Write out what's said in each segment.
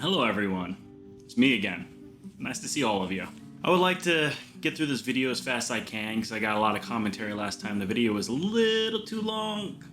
Hello everyone, it's me again. Nice to see all of you. I would like to get through this video as fast as I can because I got a lot of commentary last time. The video was a little too long.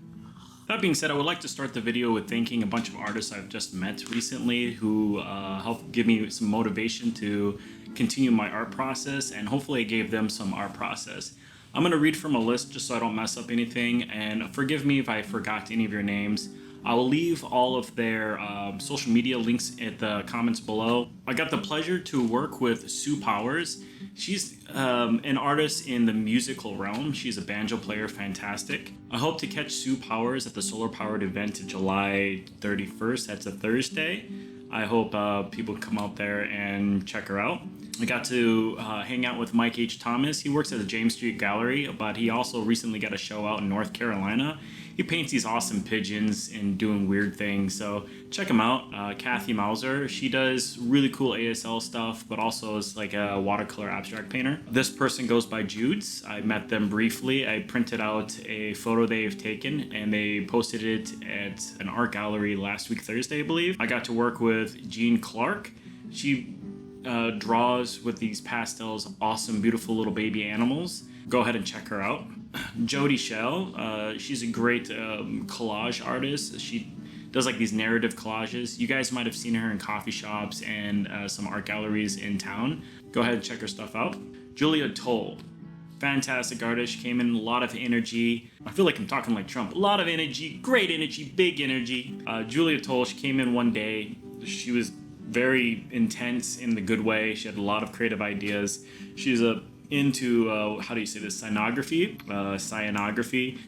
That being said, I would like to start the video with thanking a bunch of artists I've just met recently who helped give me some motivation to continue my art process, and hopefully I gave them some art process. I'm going to read from a list just so I don't mess up anything, and forgive me if I forgot any of your names. I will leave all of their social media links at the comments below. I got the pleasure to work with Sue Powers. She's an artist in the musical realm. She's a banjo player, fantastic. I hope to catch Sue Powers at the Solar Powered event July 31st. That's a Thursday. I hope people come out there and check her out. I got to hang out with Mike H. Thomas. He works at the James Street Gallery, but he also recently got a show out in North Carolina. He paints these awesome pigeons and doing weird things, so check him out. Kathy Mazur, she does really cool ASL stuff, but also is like a watercolor abstract painter. This person goes by Jude's. I met them briefly. I printed out a photo they've taken and they posted it at an art gallery last week, Thursday, I believe. I got to work with Jean Clark. She draws with these pastels, awesome, beautiful little baby animals. Go ahead and check her out. Jody Shell, she's a great collage artist. She does like these narrative collages. You guys might have seen her in coffee shops and some art galleries in town. Go ahead and check her stuff out. Julia Toll, fantastic artist. She came in a lot of energy. I feel like I'm talking like Trump. A lot of energy, great energy, big energy. Julia Toll, she came in one day. She was very intense in the good way. She had a lot of creative ideas. She's into how do you say this, cyanography.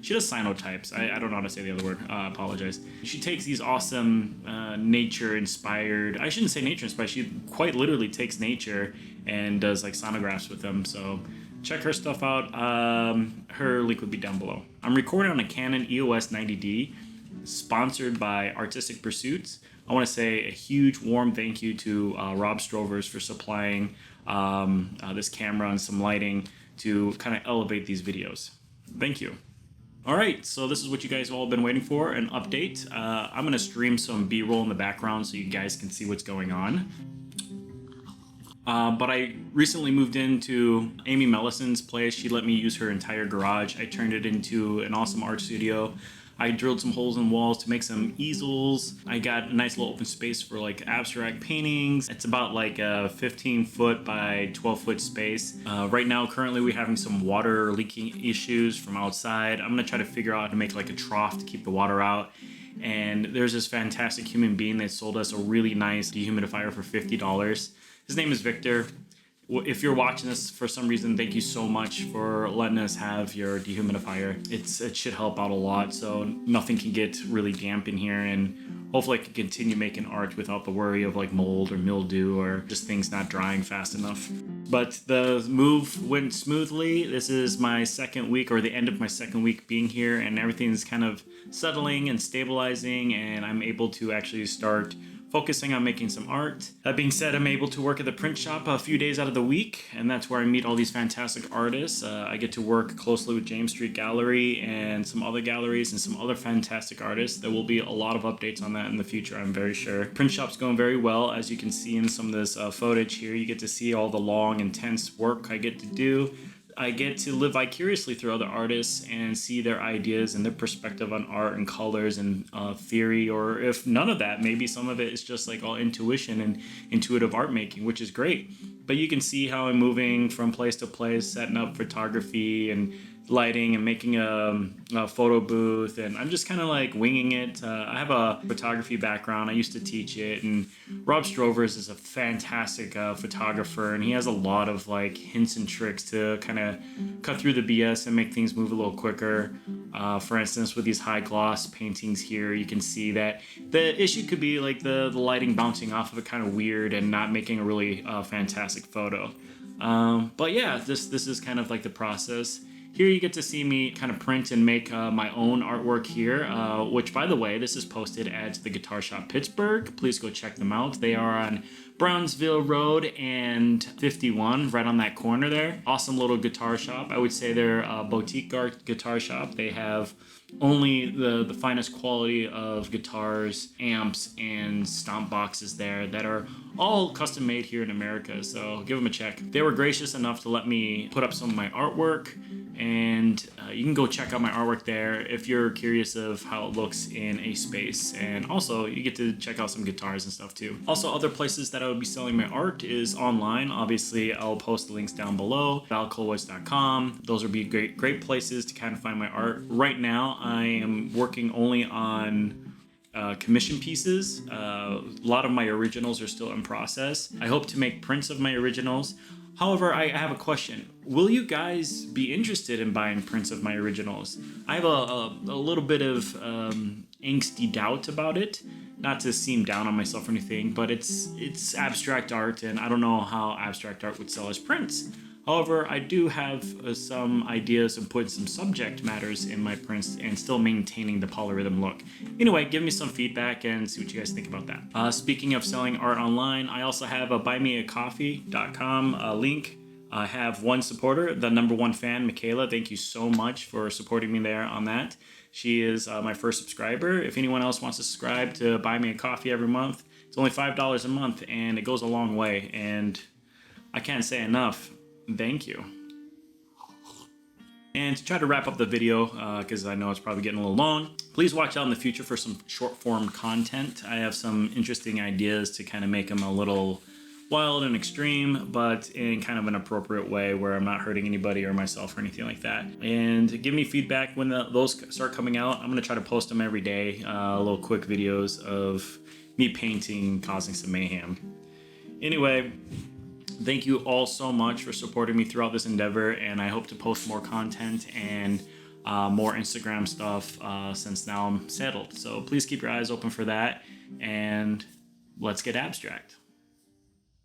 She does cyanotypes. I don't know how to say the other word. I apologize. She takes these awesome nature inspired, I shouldn't say nature inspired, she quite literally takes nature and does like sonographs with them. So check her stuff out. Her link would be down below. I'm recording on a Canon EOS 90D, sponsored by Artistic Pursuits. I want to say a huge warm thank you to Rob Strovers for supplying this camera and some lighting to kind of elevate these videos. Thank you. All right, so this is what you guys have all been waiting for, an update. I'm going to stream some B-roll in the background so you guys can see what's going on. But I recently moved into Amy Melissen's place. She let me use her entire garage. I turned it into an awesome art studio. I drilled some holes in walls to make some easels. I got a nice little open space for like abstract paintings. It's about like a 15-foot by 12-foot space. Right now, currently we're having some water leaking issues from outside. I'm gonna try to figure out how to make like a trough to keep the water out. And there's this fantastic human being that sold us a really nice dehumidifier for $50. His name is Victor. If you're watching this for some reason, thank you so much for letting us have your dehumidifier. It should help out a lot, so nothing can get really damp in here, and hopefully I can continue making art without the worry of like mold or mildew or just things not drying fast enough. But the move went smoothly. This is my second week, or the end of my second week being here, and everything's kind of settling and stabilizing, and I'm able to actually start focusing on making some art. That being said, I'm able to work at the print shop a few days out of the week, and that's where I meet all these fantastic artists. I get to work closely with James Street Gallery and some other galleries and some other fantastic artists. There will be a lot of updates on that in the future, I'm very sure. Print shop's going very well. As you can see in some of this footage here, you get to see all the long, intense work I get to do. I get to live vicariously through other artists and see their ideas and their perspective on art and colors and theory, or if none of that, maybe some of it is just like all intuition and intuitive art making, which is great. But you can see how I'm moving from place to place, setting up photography and lighting and making a photo booth, and I'm just kind of like winging it. I have a photography background. I used to teach it, and Rob Strovers is a fantastic photographer, and he has a lot of like hints and tricks to kind of cut through the BS and make things move a little quicker. For instance, with these high gloss paintings here, you can see that the issue could be like the lighting bouncing off of it kind of weird and not making a really fantastic photo. But yeah, this is kind of like the process. Here you get to see me kind of print and make my own artwork here, which, by the way, this is posted at the Guitar Shop Pittsburgh. Please go check them out. They are on Brownsville Road and 51, right on that corner there. Awesome little guitar shop. I would say they're a boutique guitar shop. They have only the finest quality of guitars, amps, and stomp boxes there that are all custom made here in America, so give them a check. They were gracious enough to let me put up some of my artwork, and you can go check out my artwork there if you're curious of how it looks in a space. And also, you get to check out some guitars and stuff too. Also, other places that I would be selling my art is online. Obviously, I'll post the links down below. valcolwoods.com. Those would be great places to kind of find my art. Right now, I am working only on commission pieces. A lot of my originals are still in process. I hope to make prints of my originals. However, I have a question. Will you guys be interested in buying prints of my originals? I have a little bit of angsty doubt about it. Not to seem down on myself or anything, but it's abstract art, and I don't know how abstract art would sell as prints. However, I do have some ideas of putting some subject matters in my prints and still maintaining the polyrhythm look. Anyway, give me some feedback and see what you guys think about that. Speaking of selling art online, I also have a buymeacoffee.com link. I have one supporter, the #1 fan, Michaela. Thank you so much for supporting me there on that. She is my first subscriber. If anyone else wants to subscribe to Buy Me a Coffee every month, it's only $5 a month, and it goes a long way. And I can't say enough. Thank you. And to try to wrap up the video, because I know it's probably getting a little long, please watch out in the future for some short form content. I have some interesting ideas to kind of make them a little wild and extreme, but in kind of an appropriate way where I'm not hurting anybody or myself or anything like that. And give me feedback when those start coming out. I'm going to try to post them every day, little quick videos of me painting, causing some mayhem. Anyway, thank you all so much for supporting me throughout this endeavor, and I hope to post more content and more Instagram stuff since now I'm settled. So please keep your eyes open for that, and let's get abstract.